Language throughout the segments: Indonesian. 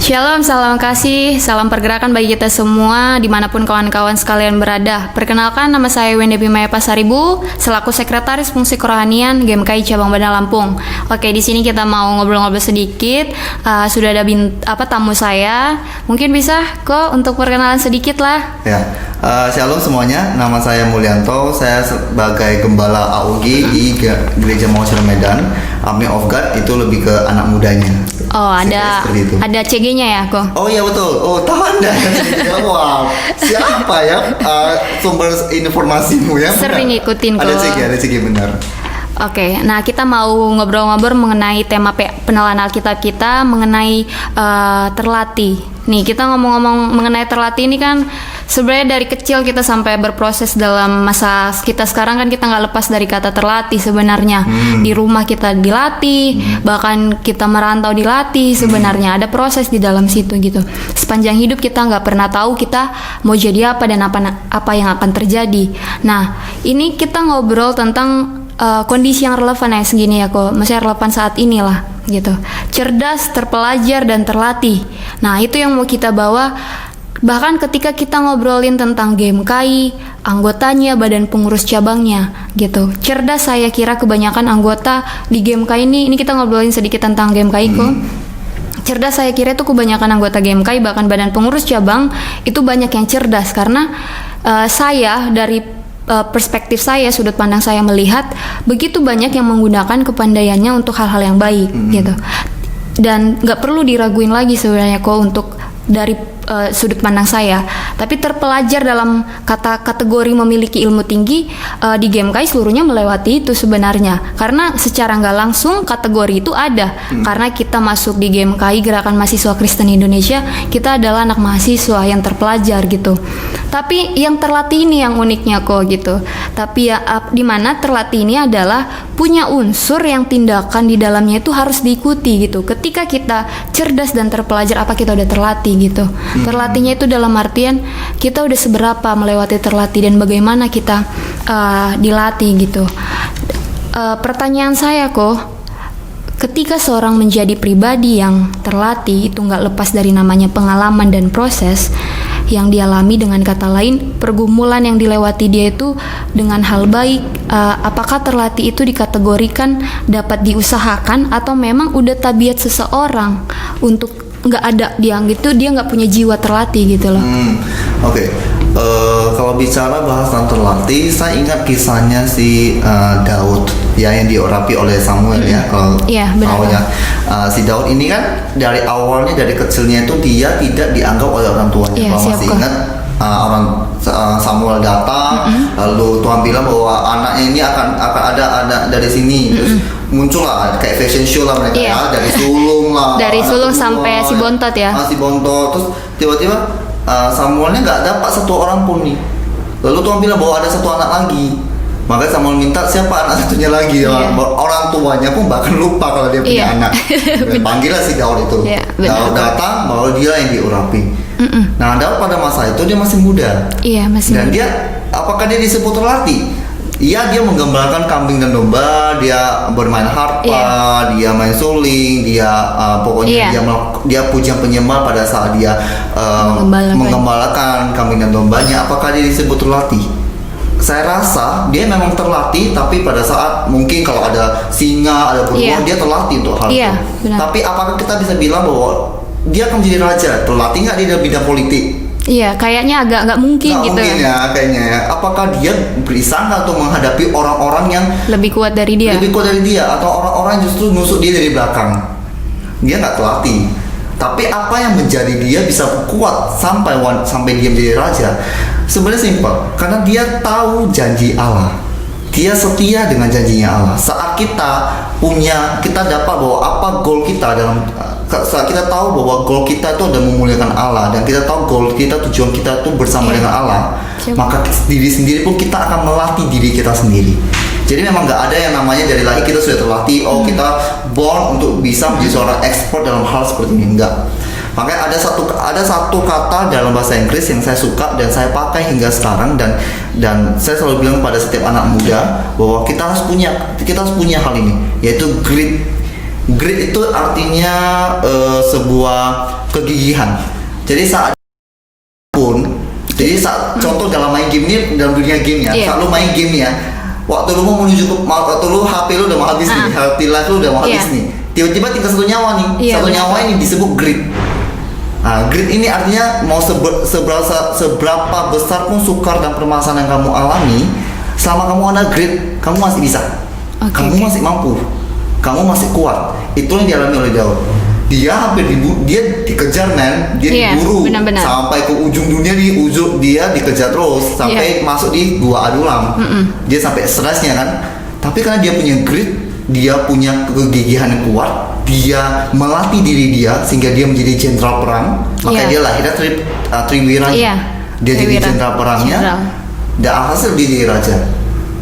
Shalom, salam kasih, salam pergerakan bagi kita semua dimanapun kawan-kawan sekalian berada. Perkenalkan, nama saya Wende Bimaya Pasaribu, selaku Sekretaris Fungsi Kerohanian GMKI Cabang Bandar Lampung. Oke, di sini kita mau ngobrol-ngobrol sedikit. Sudah ada tamu saya. Mungkin bisa kok untuk perkenalan sedikit lah. Ya, shalom semuanya. Nama saya Mulyanto. Saya sebagai gembala AUG di Gereja Mausir Medan. Army of God itu lebih ke anak mudanya. Oh, ada CG-nya ya kok? Oh iya betul. Oh, tahu Anda. Wow. Siapa ya sumber informasimu ya? Sering ngikutin kok. Ada CG benar. Oke, nah kita mau ngobrol-ngobrol mengenai tema penelaan Alkitab kita mengenai terlatih. Nih, kita ngomong-ngomong mengenai terlatih ini kan sebenarnya dari kecil kita sampai berproses dalam masa kita sekarang kan kita nggak lepas dari kata terlatih sebenarnya. Di rumah kita dilatih, bahkan kita merantau dilatih sebenarnya. Ada proses di dalam situ gitu. Sepanjang hidup kita nggak pernah tahu kita mau jadi apa dan apa yang akan terjadi. Nah, ini kita ngobrol tentang kondisi yang relevan ya segini ya kok, masih relevan saat inilah gitu. Cerdas, terpelajar dan terlatih. Nah, itu yang mau kita bawa. Bahkan ketika kita ngobrolin tentang GMKI, anggotanya, badan pengurus cabangnya gitu. Cerdas saya kira kebanyakan anggota di GMKI ini kita ngobrolin sedikit tentang GMKI kok. Cerdas saya kira itu kebanyakan anggota GMKI bahkan badan pengurus cabang itu banyak yang cerdas karena saya dari perspektif saya, sudut pandang saya melihat begitu banyak yang menggunakan kepandaiannya untuk hal-hal yang baik gitu. Dan nggak perlu diraguin lagi sebenarnya kok untuk dari sudut pandang saya. Tapi terpelajar dalam kategori memiliki ilmu tinggi di GMKI seluruhnya melewati itu sebenarnya. Karena secara nggak langsung kategori itu ada. Karena kita masuk di GMKI Gerakan Mahasiswa Kristen Indonesia, kita adalah anak mahasiswa yang terpelajar gitu. Tapi yang terlatih ini yang uniknya kok gitu. Tapi ya di mana terlatih ini adalah punya unsur yang tindakan di dalamnya itu harus diikuti gitu. Ketika kita cerdas dan terpelajar, apa kita udah terlatih gitu. Terlatihnya itu dalam artian kita udah seberapa melewati terlatih dan bagaimana kita dilatih gitu. Pertanyaan saya kok, ketika seorang menjadi pribadi yang terlatih itu nggak lepas dari namanya pengalaman dan proses yang dialami, dengan kata lain pergumulan yang dilewati dia itu dengan hal baik. Apakah terlatih itu dikategorikan dapat diusahakan atau memang udah tabiat seseorang untuk nggak ada dia gitu, dia nggak punya jiwa terlatih gitu loh. Oke. Kalau bicara bahasan terlatih, saya ingat kisahnya si Daud ya yang diurapi oleh Samuel ya. Iya, benar. Si Daud ini kan dari awalnya, dari kecilnya itu dia tidak dianggap oleh orang tuanya. Iya, kalau masih ingat Samuel datang, lalu Tuhan bilang bahwa anaknya ini akan ada dari sini. Terus muncullah kayak fashion show lah mereka ya, dari sulung lah. Dari sulung sampai si bontot ya. Si bontot. Terus tiba-tiba Samuelnya nggak dapat satu orang pun nih. Lalu Tuhan bilang bahwa ada satu anak lagi. Makanya Samuel minta siapa anak satunya lagi. Orang tuanya pun bahkan lupa kalau dia punya anak. Panggillah si Daud itu. Daud datang, bahwa dia yang diurapi. Nah, Daud pada masa itu dia masih muda. Iya, masih Dan muda. dia, apakah dia disebut terlatih? Iya, dia menggembalakan kambing dan domba, dia bermain harpa, dia main suling, dia pokoknya dia puja penyembah pada saat dia menggembalakan kambing dan dombanya. Apakah dia disebut terlatih? Saya rasa dia memang terlatih, tapi pada saat mungkin kalau ada singa, ada beruang, dia terlatih untuk hal itu. Tapi apakah kita bisa bilang bahwa dia akan menjadi raja? Terlatih nggak di dalam bidang politik? Iya, kayaknya agak nggak mungkin gitu. Mungkin ya, kayaknya ya. Apakah dia berisang untuk menghadapi orang-orang yang lebih kuat dari dia? Atau orang-orang justru nusuk dia dari belakang? Dia nggak terlatih. Tapi apa yang menjadi dia bisa kuat sampai dia menjadi raja? Sebenarnya simpel, karena dia tahu janji Allah. Dia setia dengan janjinya Allah. Saat kita dapat bahwa apa goal kita saat kita tahu bahwa goal kita itu adalah memuliakan Allah, dan kita tahu goal kita, tujuan kita itu bersama dengan Allah, maka diri sendiri pun kita akan melatih diri kita sendiri. Jadi memang nggak ada yang namanya dari lahir kita sudah terlatih, kita born untuk bisa menjadi seorang expert dalam hal seperti ini, enggak. Makanya ada satu kata dalam bahasa Inggris yang saya suka dan saya pakai hingga sekarang, dan saya selalu bilang pada setiap anak muda bahwa kita harus punya hal ini, yaitu grit. Grit itu artinya sebuah kegigihan. Jadi saat contoh dalam main game ini, dalam dunia game ya, saat lu main game ya, waktu lu mau menuju ke, waktu lu HP lu udah mau habis nih, HP life lu udah mau habis nih, tiba-tiba tinggal satu nyawa nih, satu nyawa ini disebut grid. Nah, grid ini artinya mau seberapa besar pun sukar dan permasalahan yang kamu alami, selama kamu ada grid, kamu masih bisa, kamu masih mampu, kamu masih kuat. Itu yang dialami oleh Daud. Dia hampir dia dikejar men, dia diburu sampai ke ujung dunia, dia dikejar terus sampai masuk di gua Adulam. Dia sampai stresnya kan. Tapi karena dia punya grit, dia punya kegigihan yang kuat, dia melatih diri dia sehingga dia menjadi jenderal perang. Makanya dia lahirnya Triwira. Dia jadi jenderal perangnya. Dan alhasil dia jadi raja.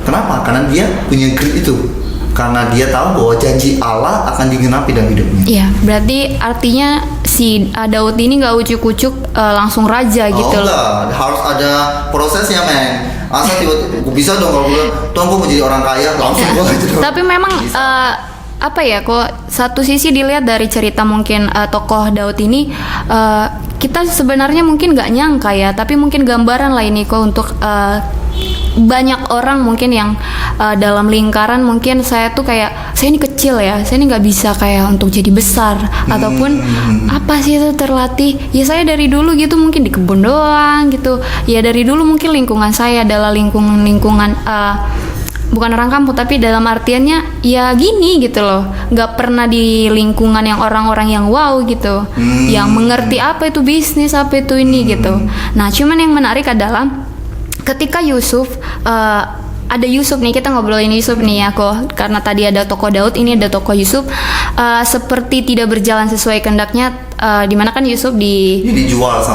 Kenapa? Karena dia punya grit itu. Karena dia tahu bahwa janji Allah akan digenapi dalam hidupnya. Iya, berarti artinya si Daud ini nggak ujuk-ujuk langsung raja gitu loh. Enggak, harus ada prosesnya men. Asal tiba-tiba bisa dong kalau bilang, Tuhan gue mau jadi orang kaya langsung gue gitu. Tapi memang apa ya, kok satu sisi dilihat dari cerita mungkin tokoh Daud ini, kita sebenarnya mungkin nggak nyangka ya, tapi mungkin gambaran lah ini kok untuk banyak orang mungkin yang dalam lingkaran mungkin saya tuh kayak, saya ini kecil ya, saya ini nggak bisa kayak untuk jadi besar ataupun apa sih itu terlatih ya, saya dari dulu gitu mungkin di kebun doang gitu ya, dari dulu mungkin lingkungan saya adalah lingkungan bukan orang kampung, tapi dalam artiannya ya gini gitu loh, nggak pernah di lingkungan yang orang-orang yang wow gitu, yang mengerti apa itu bisnis, apa itu ini gitu. Nah cuman yang menarik adalah ketika Yusuf, ada Yusuf nih, kita ngobrolin Yusuf nih ya kok, karena tadi ada tokoh Daud, ini ada tokoh Yusuf, seperti tidak berjalan sesuai kehendaknya, dimana kan Yusuf dijual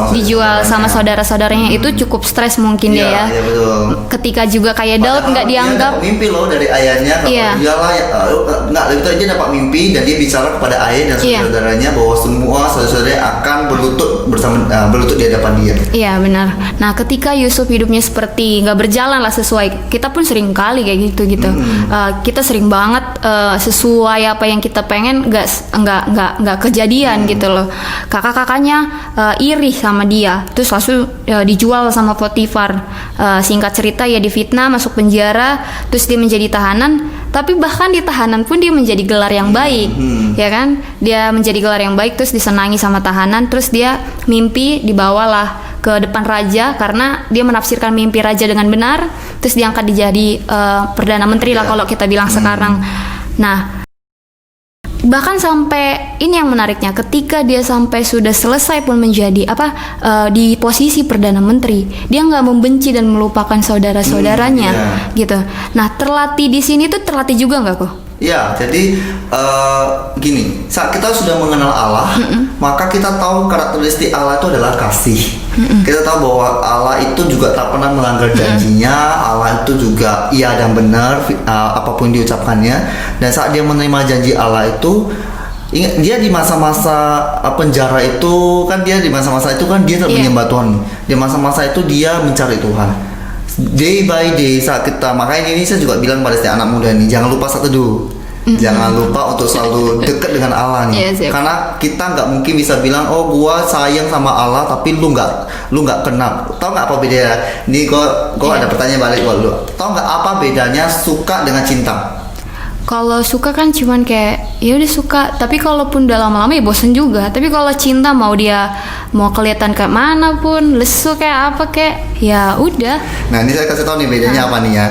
sama saudara-saudaranya, itu cukup stres mungkin dia ya. Iya, betul. Ketika juga kayak Daud nggak dianggap. Dia dapat mimpi loh dari ayahnya, nggak lebih aja dapat mimpi dan dia bicara kepada ayah dan saudaranya bahwa semua saudara-saudaranya akan berlutut di hadapan dia. Iya benar. Nah ketika Yusuf hidupnya seperti nggak berjalan lah sesuai, kita pun sering kali kayak gitu. Kita sering banget sesuai apa yang kita pengen nggak kejadian gitu loh. Kakak-kakaknya iri sama dia, terus langsung dijual sama Potifar. Singkat cerita ya difitnah, masuk penjara, terus dia menjadi tahanan. Tapi bahkan di tahanan pun dia menjadi gelar yang baik, ya kan? Dia menjadi gelar yang baik, terus disenangi sama tahanan, terus dia mimpi dibawalah ke depan raja karena dia menafsirkan mimpi raja dengan benar, terus diangkat jadi perdana menteri lah kalau kita bilang sekarang. Nah bahkan sampai ini yang menariknya, ketika dia sampai sudah selesai pun menjadi di posisi perdana menteri, dia nggak membenci dan melupakan saudara-saudaranya gitu. Nah terlatih di sini tuh terlatih juga nggak kok? Ya, jadi gini, saat kita sudah mengenal Allah, maka kita tahu karakteristik Allah itu adalah kasih. Kita tahu bahwa Allah itu juga tak pernah melanggar janjinya. Allah itu juga iya dan benar apapun diucapkannya. Dan saat dia menerima janji Allah itu, ingat dia di masa-masa penjara itu kan, dia di masa-masa itu kan dia menyembah Tuhan. Di masa-masa itu dia mencari Tuhan. Day by day saat kita, makanya ini saya juga bilang pada setiap anak muda nih, jangan lupa satu dulu, jangan lupa untuk selalu dekat dengan Allah nih, karena kita nggak mungkin bisa bilang oh gua sayang sama Allah tapi lu nggak kenal. Tahu nggak apa bedanya? Nih gua ada pertanyaan balik buat lu. Tahu nggak apa bedanya suka dengan cinta? Kalau suka kan cuman kayak ya udah suka, tapi kalaupun udah lama-lama ya bosen juga. Tapi kalau cinta mau kelihatan kayak mana pun, lesu kayak apa kayak ya udah. Nah ini saya kasih tahu nih bedanya apa nih ya.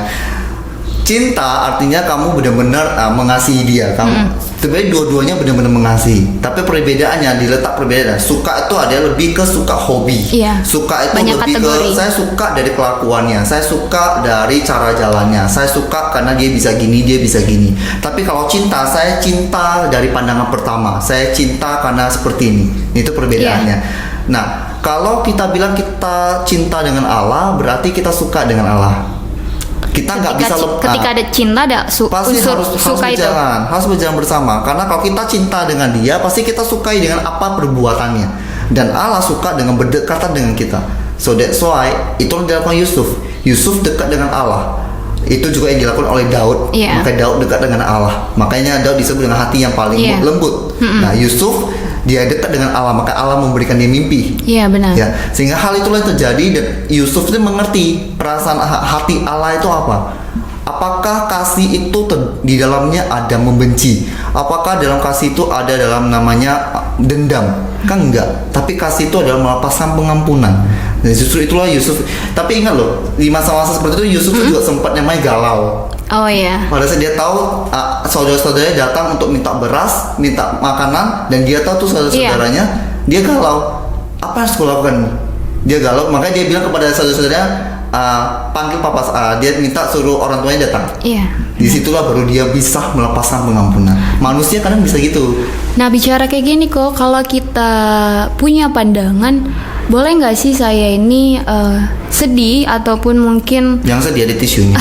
Cinta artinya kamu benar-benar mengasihi dia. Kamu sebenarnya dua-duanya benar-benar mengasihi. Tapi perbedaannya diletak perbedaan. Suka itu ada lebih ke suka hobi. Suka itu banyak lebih kategori. Saya suka dari kelakuannya. Saya suka dari cara jalannya. Saya suka karena dia bisa gini, dia bisa gini. Tapi kalau cinta, saya cinta dari pandangan pertama. Saya cinta karena seperti ini. Itu perbedaannya. Nah, kalau kita bilang kita cinta dengan Allah, berarti kita suka dengan Allah. Kita nggak bisa ketika ada cinta ada pasti harus berjalan bersama, karena kalau kita cinta dengan dia pasti kita sukai dengan apa perbuatannya, dan Allah suka dengan berdekatan dengan kita. So that's why itu yang dilakukan Yusuf dekat dengan Allah. Itu juga yang dilakukan oleh Daud. Maka Daud dekat dengan Allah, makanya Daud disebut dengan hati yang paling lembut. Nah Yusuf dia dekat dengan Allah, maka Allah memberikan dia mimpi. Iya, benar. Ya, sehingga hal itulah yang terjadi dan Yusuf itu mengerti perasaan hati Allah itu apa. Apakah kasih itu di dalamnya ada membenci? Apakah dalam kasih itu ada dalam namanya dendam? Kan enggak. Tapi kasih itu adalah melepaskan pengampunan. Dan justru itulah Yusuf. Tapi ingat loh, di masa-masa seperti itu Yusuf juga sempat namanya galau. Oh iya. Pada saat dia tahu saudara-saudaranya datang untuk minta beras, minta makanan, dan dia tahu tuh saudara-saudaranya, dia galau. Apa yang harus aku lakukan? Dia galau, makanya dia bilang kepada saudara-saudaranya, panggil papa. Dia minta suruh orang tuanya datang. Iya. Disitulah baru dia bisa melepaskan pengampunan. Manusia kadang bisa gitu. Nah, bicara kayak gini kok, kalau kita punya pandangan, boleh nggak sih saya ini sedih ataupun mungkin Yang sedih ada tisunya.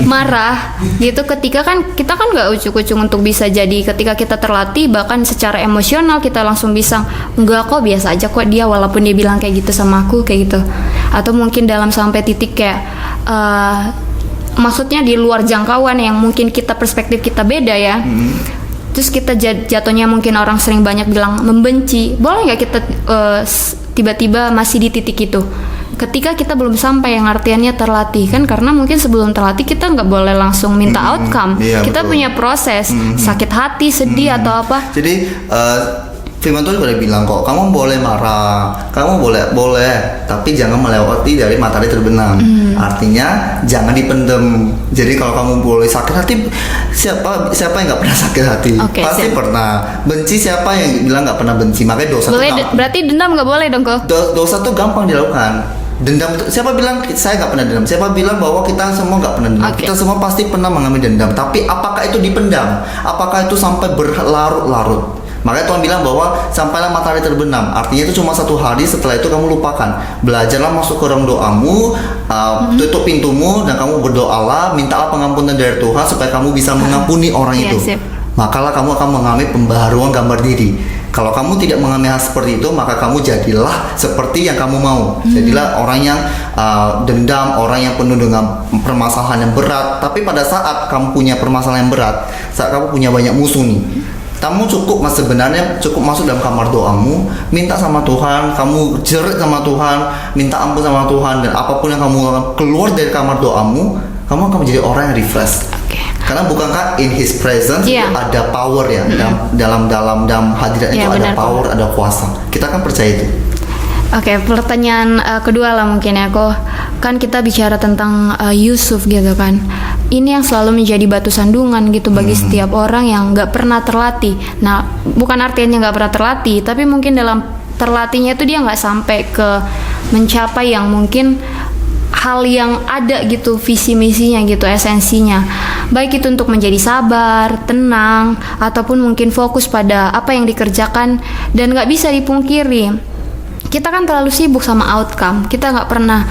marah gitu ketika kan kita kan nggak ujuk-ujuk untuk bisa jadi ketika kita terlatih bahkan secara emosional kita langsung bisa enggak kok biasa aja kok dia walaupun dia bilang kayak gitu sama aku kayak gitu, atau mungkin dalam sampai titik kayak maksudnya di luar jangkauan yang mungkin kita perspektif kita beda ya. Terus kita jatuhnya mungkin orang sering banyak bilang membenci. Boleh nggak kita tiba-tiba masih di titik itu? Ketika kita belum sampai yang artiannya terlatih kan, karena mungkin sebelum terlatih kita nggak boleh langsung minta outcome. Iya, Kita betul. punya proses, sakit hati, sedih atau apa. Jadi Firman Tuhan sudah bilang kok, kamu boleh marah, kamu boleh, tapi jangan melewati dari matahari terbenam. Artinya jangan dipendem. Jadi kalau kamu boleh sakit hati, siapa yang nggak pernah sakit hati? Oke, Pasti siap. pernah. Benci siapa yang bilang nggak pernah benci? Makanya dosa Boleh, itu berarti dendam nggak boleh dong kok. dosa tuh gampang dilakukan. Dendam itu, siapa bilang saya nggak pernah dendam? Siapa bilang bahwa kita semua nggak pernah dendam? Oke. Kita semua pasti pernah mengalami dendam. Tapi apakah itu dipendam? Apakah itu sampai berlarut-larut? Makanya Tuhan bilang bahwa sampailah matahari terbenam. Artinya itu cuma satu hari, setelah itu kamu lupakan. Belajarlah masuk ke ruang doamu, tutup pintumu dan kamu berdoalah, mintalah pengampunan dari Tuhan supaya kamu bisa mengampuni orang Iya, itu. sip. Makalah kamu akan mengalami pembaharuan gambar diri. Kalau kamu tidak mengalami hal seperti itu, maka kamu jadilah seperti yang kamu mau. Jadilah orang yang dendam, orang yang penuh dengan permasalahan yang berat. Tapi pada saat kamu punya permasalahan yang berat, saat kamu punya banyak musuh nih, kamu sebenarnya cukup masuk dalam kamar doamu, minta sama Tuhan, kamu jerit sama Tuhan, minta ampun sama Tuhan, dan apapun yang kamu lakukan keluar dari kamar doamu, kamu akan menjadi orang yang refresh. Oke. Karena bukankah in His presence Iya. itu ada power ya, dalam hadirat Iya, itu ada benar, power, ada kuasa. Kita kan percaya itu. Oke, pertanyaan kedua lah mungkin ya kok. Kan kita bicara tentang Yusuf gitu kan. Ini yang selalu menjadi batu sandungan gitu bagi setiap orang yang nggak pernah terlatih. Nah, bukan artinya nggak pernah terlatih, tapi mungkin dalam terlatihnya itu dia nggak sampai ke mencapai yang mungkin hal yang ada gitu visi misinya gitu esensinya, baik itu untuk menjadi sabar, tenang, ataupun mungkin fokus pada apa yang dikerjakan. Dan nggak bisa dipungkiri kita kan terlalu sibuk sama outcome, kita nggak pernah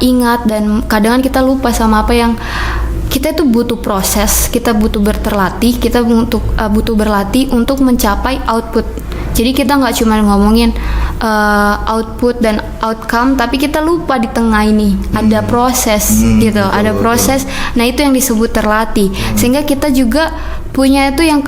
ingat dan kadang kita lupa sama apa yang kita itu butuh proses, kita butuh berterlatih, kita butuh berlatih untuk mencapai output. Jadi kita nggak cuma ngomongin output dan outcome, tapi kita lupa di tengah ini ada proses gitu, betul, ada proses. Nah itu yang disebut terlatih, sehingga kita juga punya itu yang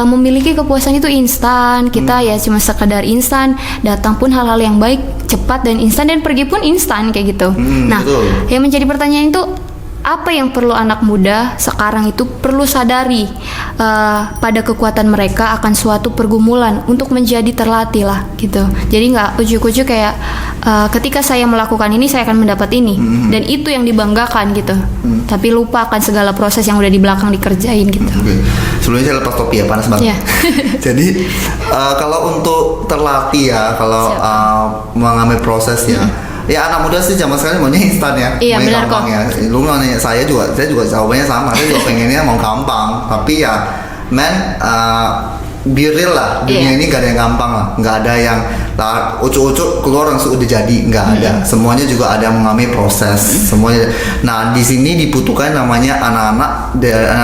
memiliki kepuasan itu instan. Kita ya cuma sekadar instan, datang pun hal-hal yang baik cepat dan instan, dan pergi pun instan kayak gitu. Nah betul. yang menjadi pertanyaan itu, apa yang perlu anak muda sekarang itu perlu sadari pada kekuatan mereka akan suatu pergumulan untuk menjadi terlatih lah gitu. Jadi nggak ujuk-ujuk kayak ketika saya melakukan ini saya akan mendapat ini, dan itu yang dibanggakan gitu. Tapi lupa akan segala proses yang udah di belakang dikerjain gitu. Oke. Sebelumnya saya lepas topi ya, panas banget. Iya. Jadi kalau untuk terlatih ya, kalau mengalami proses ya. Ya anak muda sih zaman sekarang maunya instan ya, Iya, maunya benar gampang kok. ya. Lu nanya saya juga jawabannya sama. Saya juga pengennya mau gampang, tapi ya, be real lah. Dunia Iya. ini gak ada yang gampang lah, nggak ada yang ucuk-ucuk keluar langsung udah jadi, nggak ada. Semuanya juga ada yang mengalami proses, semuanya. Nah di sini dibutuhkan namanya anak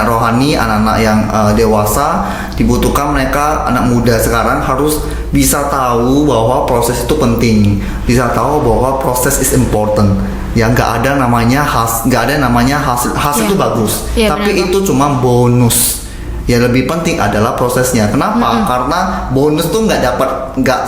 rohani, anak-anak yang dewasa. Dibutuhkan mereka anak muda sekarang harus bisa tahu bahwa proses itu penting, bisa tahu bahwa proses is important. Ya nggak ada namanya hasil Iya. itu bagus, Iya, tapi benar, itu cuma bonus. Ya lebih penting adalah prosesnya. Kenapa? Karena bonus tuh nggak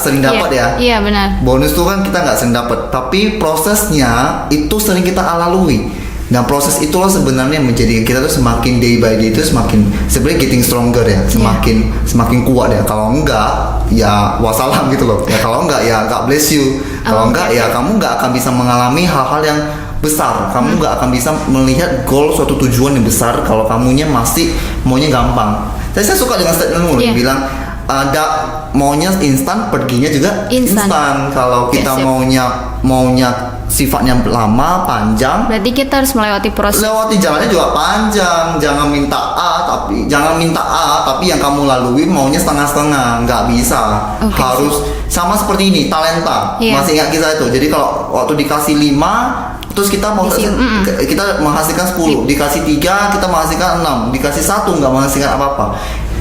sering dapat ya. Iya benar. Bonus tuh kan kita nggak sering dapat, tapi prosesnya itu sering kita lalui. Nah proses itulah sebenarnya yang menjadikan kita tuh semakin day by day itu semakin sebenarnya getting stronger ya, semakin kuat ya. Kalau enggak ya wassalam gitu loh. Ya kalau enggak ya God bless you. Kalau enggak ya kamu nggak akan bisa mengalami hal-hal yang besar. Kamu nggak akan bisa melihat goal suatu tujuan yang besar kalau kamunya masih maunya gampang. Jadi saya suka dengan statementmu yang bilang ada maunya instan, perginya juga instan. Kalau kita maunya sifatnya lama, panjang, berarti kita harus melewati proses. Lewati jalannya juga panjang. Jangan minta A tapi yang kamu lalui maunya setengah-setengah, nggak bisa. Harus sama seperti ini, talenta. Masih ingat kisah itu. Jadi kalau waktu dikasih 5, terus kita kita menghasilkan 10, dikasih 3 kita menghasilkan 6, dikasih 1 nggak menghasilkan apa-apa.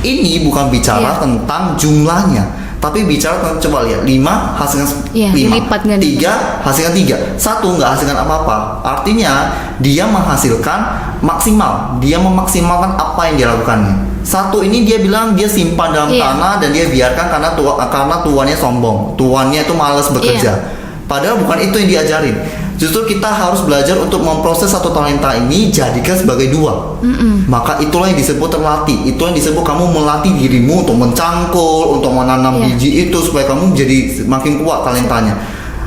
Ini bukan bicara tentang jumlahnya, tapi bicara tentang, coba lihat, 5 hasilkan 5, 3 hasilkan 3, 1 nggak hasilkan apa-apa. Artinya dia menghasilkan maksimal, dia memaksimalkan apa yang dia lakukannya. 1 ini dia bilang dia simpan dalam tanah dan dia biarkan karena tuannya sombong, tuannya itu malas bekerja. Padahal bukan itu yang diajarin. Justru kita harus belajar untuk memproses satu talenta ini, jadikan sebagai 2. Maka itulah yang disebut terlatih. Itulah yang disebut kamu melatih dirimu untuk mencangkul, untuk menanam biji itu supaya kamu jadi makin kuat talentanya.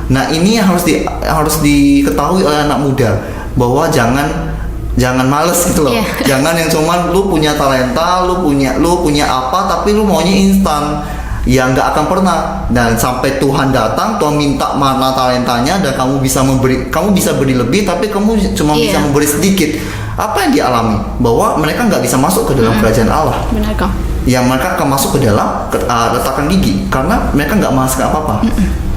Nah ini yang harus diketahui oleh anak muda, bahwa jangan males gitu loh. Jangan yang cuman lu punya talenta, lu punya apa tapi lu maunya instan. Ya nggak akan pernah. Dan sampai Tuhan datang, Tuhan minta mana talentanya dan kamu bisa beri lebih tapi kamu cuma bisa memberi sedikit. Apa yang dialami? Bahwa mereka nggak bisa masuk ke dalam kerajaan Allah. Benar kok. Ya mereka akan masuk ke dalam letakkan gigi karena mereka nggak menghasilkan apa-apa.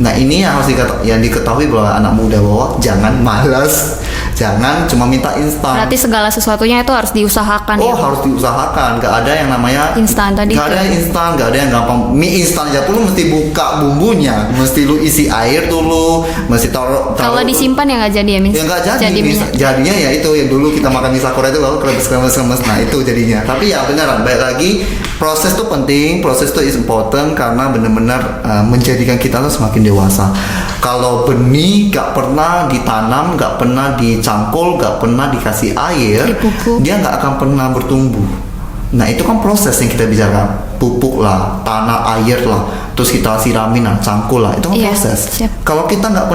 Nah ini yang harus diketahui bahwa anak muda, bahwa jangan malas, jangan cuma minta instan. Berarti segala sesuatunya itu harus diusahakan. Harus diusahakan. Nggak ada yang namanya instan tadi. Nggak ada instan, nggak ada yang gampang. Mie instan aja lu mesti buka bumbunya, mesti lu isi air dulu, mesti taruh. Kalau disimpan ya nggak jadi ya, ya nggak jadi. Jadinya ya itu yang dulu kita makan mie sakura itu loh, kremes. Nah itu jadinya. Tapi ya beneran, baik lagi. Proses itu penting, proses itu is important karena benar-benar menjadikan kita tuh semakin dewasa. Kalau benih gak pernah ditanam, gak pernah dicangkul, gak pernah dikasih air, dia gak akan pernah bertumbuh. Nah itu kan proses yang kita bicarakan, pupuk lah, tanah, air lah, terus kita siramin lah, cangkul lah, itu kan proses. Kalau kita nggak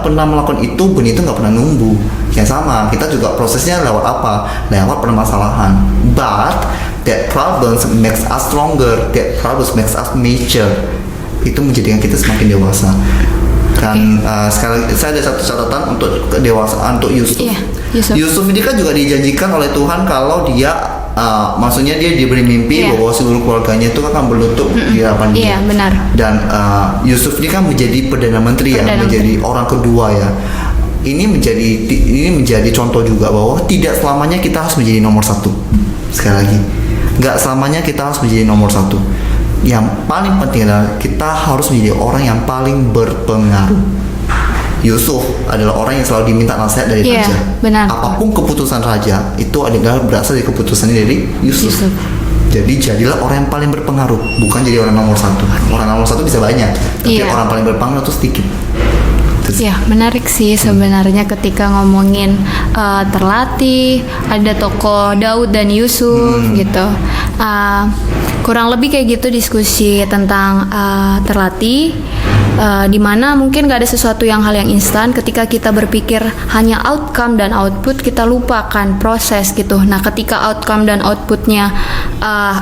pernah melakukan itu, benih itu nggak pernah numbuh. Yang sama, kita juga prosesnya lewat apa? Lewat permasalahan. But that problems makes us stronger, that problems makes us mature. Itu menjadikan kita semakin dewasa. Dan sekali saya ada satu catatan untuk kedewasaan untuk Yusuf. Yusuf ini kan juga dijanjikan oleh Tuhan kalau dia maksudnya dia diberi mimpi bahwa seluruh keluarganya itu akan berlutut di hadapan dia. Iya, benar. Dan Yusuf ini kan menjadi perdana menteri menjadi orang kedua ya. Ini menjadi contoh juga bahwa tidak selamanya kita harus menjadi nomor 1. Sekali lagi, nggak selamanya kita harus menjadi nomor 1. Yang paling penting adalah kita harus menjadi orang yang paling berpengaruh. Yusuf adalah orang yang selalu diminta nasihat dari raja. Benar. Apapun keputusan raja itu adalah berasal dari keputusannya dari Yusuf. Jadi jadilah orang yang paling berpengaruh, bukan jadi orang nomor 1. Orang nomor 1 bisa banyak, tapi orang paling berpengaruh itu sedikit. Ya menarik sih sebenarnya ketika ngomongin terlatih, ada tokoh Daud dan Yusuf gitu. Kurang lebih kayak gitu diskusi tentang terlatih. Dimana mungkin gak ada sesuatu hal yang instan. Ketika kita berpikir hanya outcome dan output, kita lupakan proses gitu. Nah ketika outcome dan outputnya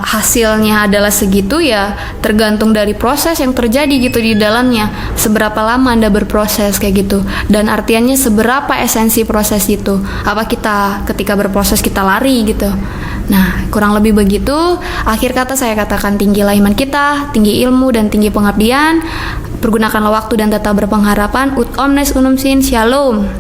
hasilnya adalah segitu, ya tergantung dari proses yang terjadi gitu di dalamnya. Seberapa lama Anda berproses kayak gitu, dan artiannya seberapa esensi proses itu. Apa kita ketika berproses kita lari gitu. Nah kurang lebih begitu. Akhir kata saya katakan, tinggilah iman kita, tinggi ilmu dan tinggi pengabdian. Pergunakanlah waktu dan tetap berpengharapan. Ut omnes unum sin, shalom.